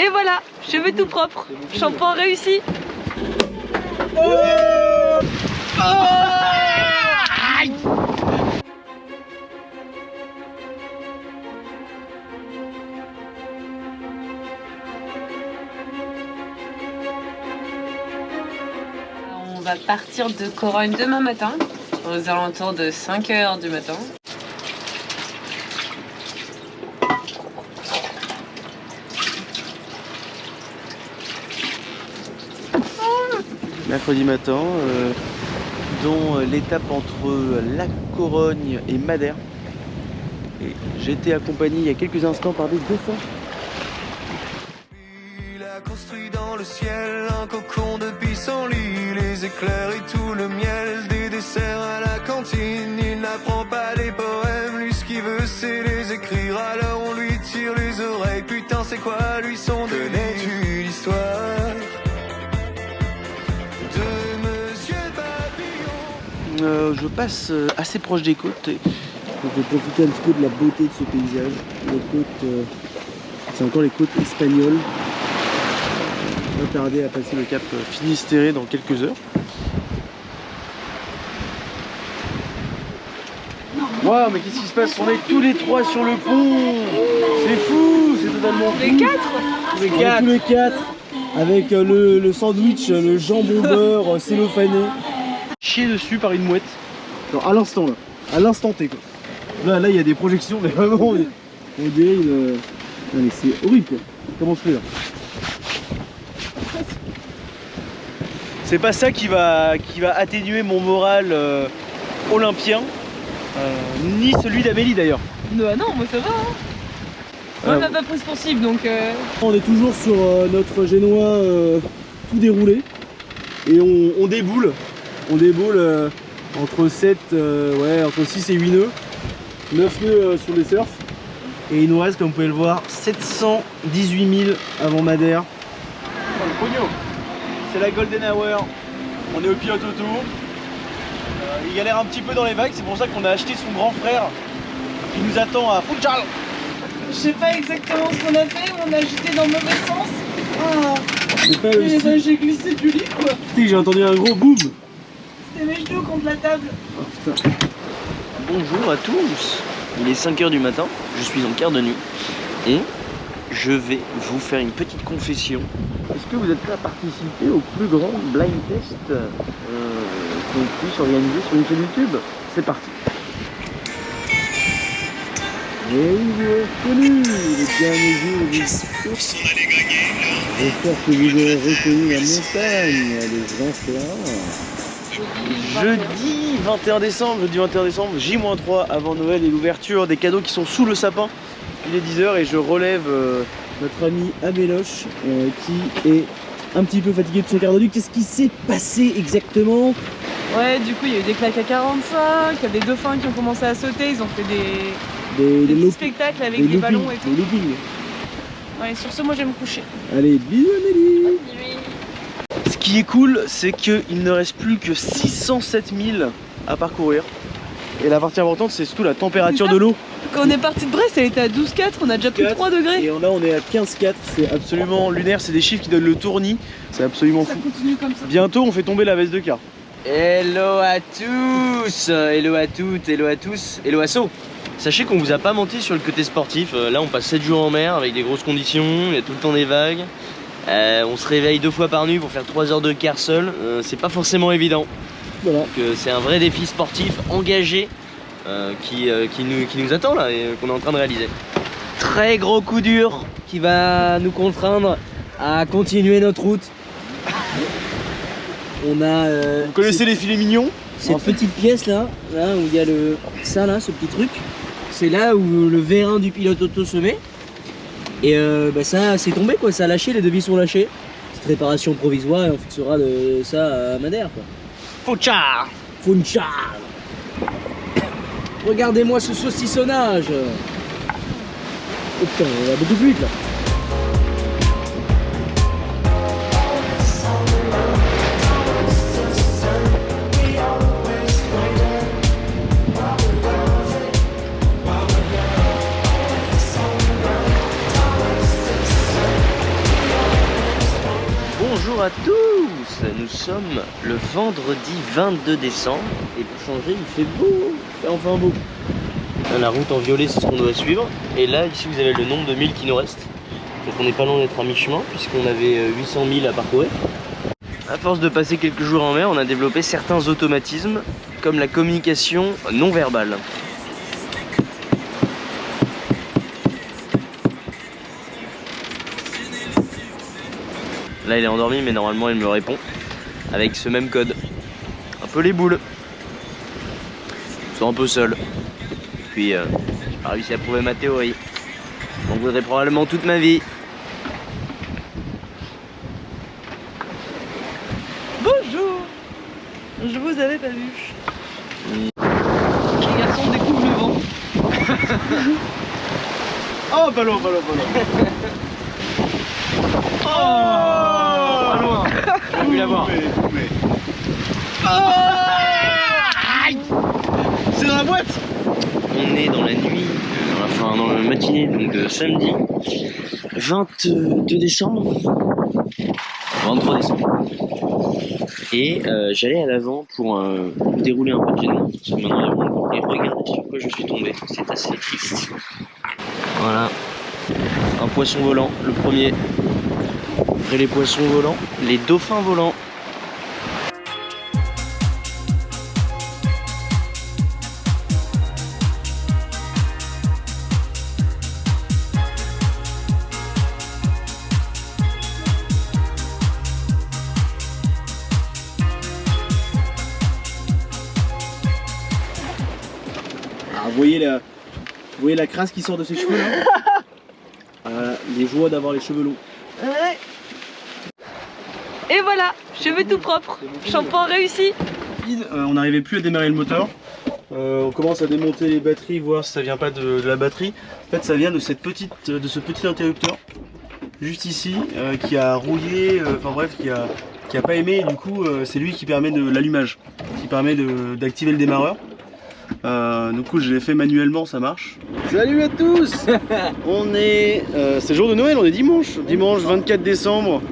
Et voilà, cheveux tout propres, shampoing réussi. On va partir de Corogne demain matin, aux alentours de 5 h du matin. Mercredi matin, dont l'étape entre la Corogne et Madère. Et j'ai été accompagné il y a quelques instants par des dauphins. Il a construit dans le ciel un cocon de pissenlit, les éclairs et tout le miel, des desserts à la cantine. Il n'apprend pas les poèmes, lui ce qu'il veut c'est les écrire, alors on lui tire les oreilles. Putain c'est quoi lui son délire? Connais-tu l'histoire de Monsieur Papillon? Je passe assez proche des côtes et on peut profiter un petit peu de la beauté de ce paysage. Les côtes, c'est encore les côtes espagnoles. On va tarder à passer le cap Finistéré dans quelques heures. Waouh, mais qu'est-ce qui se passe? On est tous les trois sur le pont. C'est fou, c'est totalement fou. Les 4 Tous les quatre avec le sandwich, le jambon beurre cellophané. Chié dessus par une mouette. Genre à l'instant là, à l'instant T quoi. Là il y a des projections, mais vraiment on dirait une... Non mais c'est horrible quoi. Comment se fait là? C'est pas ça qui va atténuer mon moral olympien, ni celui d'Amélie d'ailleurs. Bah non, moi ça va. Hein. Moi elle m'a pas prise pour cible donc. On est toujours sur notre génois tout déroulé et on déboule. On déboule entre 6 et 8 nœuds. 9 nœuds sur les surfs. Et il nous reste, comme vous pouvez le voir, 718 000 avant Madère. Oh, le pognon. C'est la Golden Hour. On est au pilote auto. Il galère un petit peu dans les vagues, c'est pour ça qu'on a acheté son grand frère qui nous attend à Funchal. Je sais pas exactement ce qu'on a fait, on a jeté dans le mauvais sens. J'ai glissé du lit quoi. J'ai entendu un gros boom. C'était mes genoux contre la table. Oh, putain. Bonjour à tous, il est 5 h du matin, je suis en quart de nuit et je vais vous faire une petite confession. Est-ce que vous êtes prêts à participer au plus grand blind test qu'on puisse organiser sur une chaîne YouTube? C'est parti. Et oui, vous avez reconnu les derniers jours du j'espère que vous aurez reconnu la montagne, les anciens. Jeudi 21 décembre, J-3 avant Noël et l'ouverture des cadeaux qui sont sous le sapin. Il est 10 h et je relève notre ami Améloche qui est un petit peu fatigué de son quart de nuit. Qu'est-ce qui s'est passé exactement? Ouais, du coup il y a eu des claques à 45, il y a des dauphins qui ont commencé à sauter, ils ont fait des petits spectacles avec des ballons et tout. Ouais, sur ce moi je vais me coucher. Allez, bisous Amélie. Ce qui est cool, c'est qu'il ne reste plus que 607 000 à parcourir. Et la partie importante, c'est surtout la température de l'eau. Quand on est parti de Brest, elle était à 12,4, on a déjà pris 3 degrés. Et là, on est à 15,4. C'est absolument lunaire. C'est des chiffres qui donnent le tournis. C'est absolument fou. Ça continue comme ça. Bientôt, on fait tomber la veste de car. Hello à tous, hello à toutes, hello à tous, hello à So. Sachez qu'on vous a pas menti sur le côté sportif. Là, on passe 7 jours en mer avec des grosses conditions, il y a tout le temps des vagues. On se réveille 2 fois par nuit pour faire 3 heures de quart seul. C'est pas forcément évident. Voilà. C'est un vrai défi sportif engagé qui nous attend là et qu'on est en train de réaliser. Très gros coup dur qui va nous contraindre à continuer notre route. On a. Vous connaissez les filets mignons? Cette petite pièce là où il y a ce petit truc. C'est là où le vérin du pilote auto se met. Et ça c'est tombé quoi, ça a lâché, les devis sont lâchés. Petite réparation provisoire et on fixera ça à Madère quoi. Funchal. Regardez-moi ce saucissonnage. Oh putain, on va beaucoup plus vite là. Bonjour à tous. Nous sommes le vendredi 22 décembre et pour changer il fait beau, il fait enfin beau. La route en violet c'est ce qu'on doit suivre et là ici vous avez le nombre de milles qui nous restent. Donc on n'est pas loin d'être à mi-chemin puisqu'on avait 800 milles à parcourir. À force de passer quelques jours en mer, on a développé certains automatismes comme la communication non verbale. Là il est endormi mais normalement il me répond avec ce même code. Un peu les boules. Je suis un peu seul. Puis j'ai pas réussi à prouver ma théorie. J'en voudrais probablement toute ma vie. Bonjour. Je vous avais pas vu. Les garçons découvrent le vent. Oh, ballon. Oh, pas loin. On a pu l'avoir. C'est dans la boîte. On est dans la nuit, dans la matinée donc de samedi 22 décembre. 23 décembre. Et j'allais à l'avant pour dérouler un peu de génie. Parce que maintenant et regardez sur quoi je suis tombé. C'est assez triste. Voilà. Un poisson volant, le premier. Après les poissons volants, les dauphins volants. Vous voyez la crasse qui sort de ses cheveux là. Les joies d'avoir les cheveux longs. Et voilà, cheveux tout propres. Shampoing réussi. On n'arrivait plus à démarrer le moteur. On commence à démonter les batteries, voir si ça vient pas de la batterie. En fait ça vient de ce petit interrupteur juste ici qui a rouillé, enfin bref qui a pas aimé et du coup c'est lui qui permet de l'allumage, qui permet d'activer le démarreur. Du coup je l'ai fait manuellement, ça marche. Salut à tous. C'est le jour de Noël, on est dimanche 24 décembre.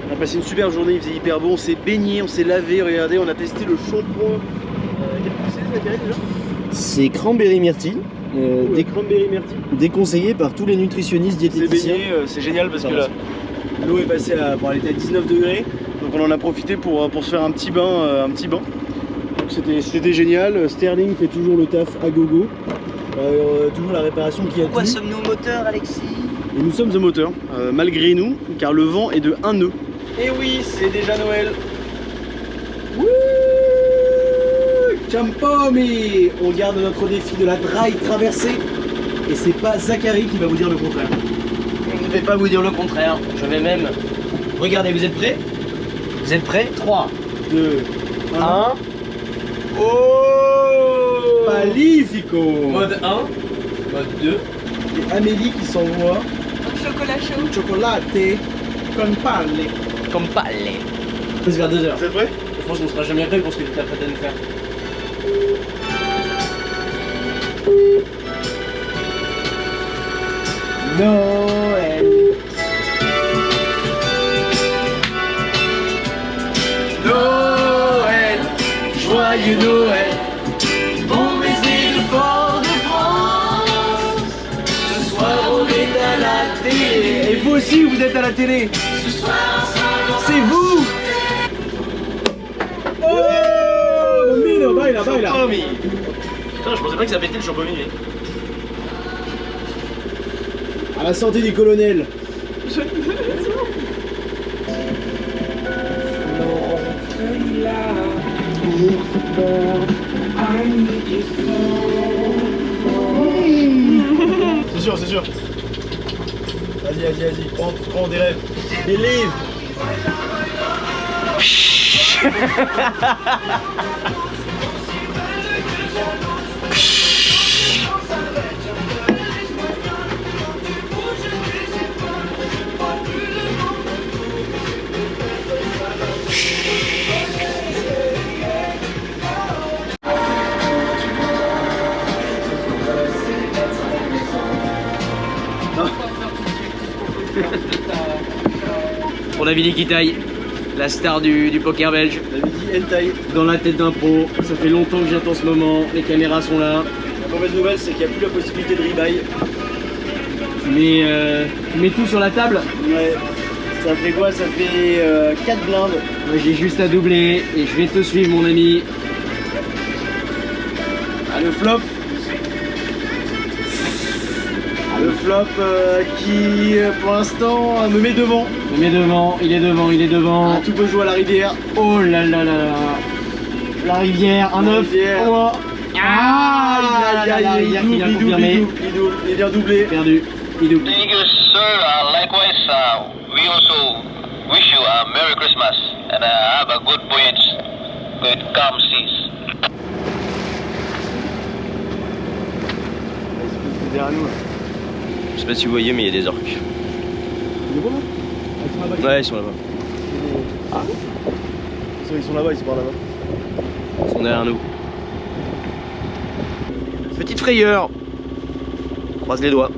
On a passé une super journée, il faisait hyper bon, on s'est baigné, on s'est lavé, regardez, on a testé le shampoing. Quel c'est déjà? C'est cranberry myrtille, Des cranberry myrtilles. déconseillé par tous les nutritionnistes diététiciens. C'est génial parce que l'eau est passée elle était à 19 degrés, donc on en a profité pour se faire un petit bain. C'était génial. Sterling fait toujours le taf à gogo. Toujours la réparation qui a Pourquoi tenu. sommes-nous moteurs, Alexis? Et nous sommes au moteur, malgré nous, car le vent est de 1 nœud. Et oui, c'est déjà Noël. Wouh, Champomi. On garde notre défi de la dry traversée. Et c'est pas Zachary qui va vous dire le contraire. Je ne vais pas vous dire le contraire. Je vais même... Regardez, vous êtes prêts? Vous êtes prêts? 3, 2, 1... Oh, magnifico. Mode 1, mode 2. Et Amélie qui s'envoie Chocolat chaud. un chocolat con palle. Comme palais. C'est vers 2 heures. Vous êtes prêts? Je pense qu'on sera jamais prêt pour ce que tu t'apprêtes à nous faire. Noël. Noël, joyeux Noël, bon baiser de Fort-de-France. Ce soir on est à la télé. Et vous aussi vous êtes à la télé. Ce soir c'est vous. Oh, Mino, baila. Champomi. Putain, je pensais pas que ça pétait le champomi. À la santé du colonel. C'est sûr. Vas-y, prends des rêves. Des livres. Pour la Billy qui taille. la star du poker belge. La midi hentai. Dans la tête d'un pro, ça fait longtemps que j'attends ce moment, les caméras sont là. La mauvaise nouvelle, c'est qu'il n'y a plus la possibilité de rebuy. Tu mets tout sur la table. Ouais. Ça fait quoi? Ça fait 4 blindes. Moi j'ai juste à doubler et je vais te suivre mon ami. Ah, le flop. Le flop qui pour l'instant me met devant. Il est devant, il est devant, il est devant. Ah, tout peut jouer à la rivière. Oh là là là là. La rivière, un La œuf. rivière. Oh. Ah, la rivière qui vient confirmer. Il vient doubler. Perdu, il double. Thank you, sir. Likewise, we also wish you a Merry Christmas and have a good voyage with calm seas. Derrière nous. Je sais pas si vous voyez mais il y a des orques. Il est bon, non? Ah, ils sont là-bas. Ouais, ils sont là-bas. Ah, ils sont là-bas, ils sont par là-bas. Ils sont derrière nous. Petite frayeur. Croise les doigts.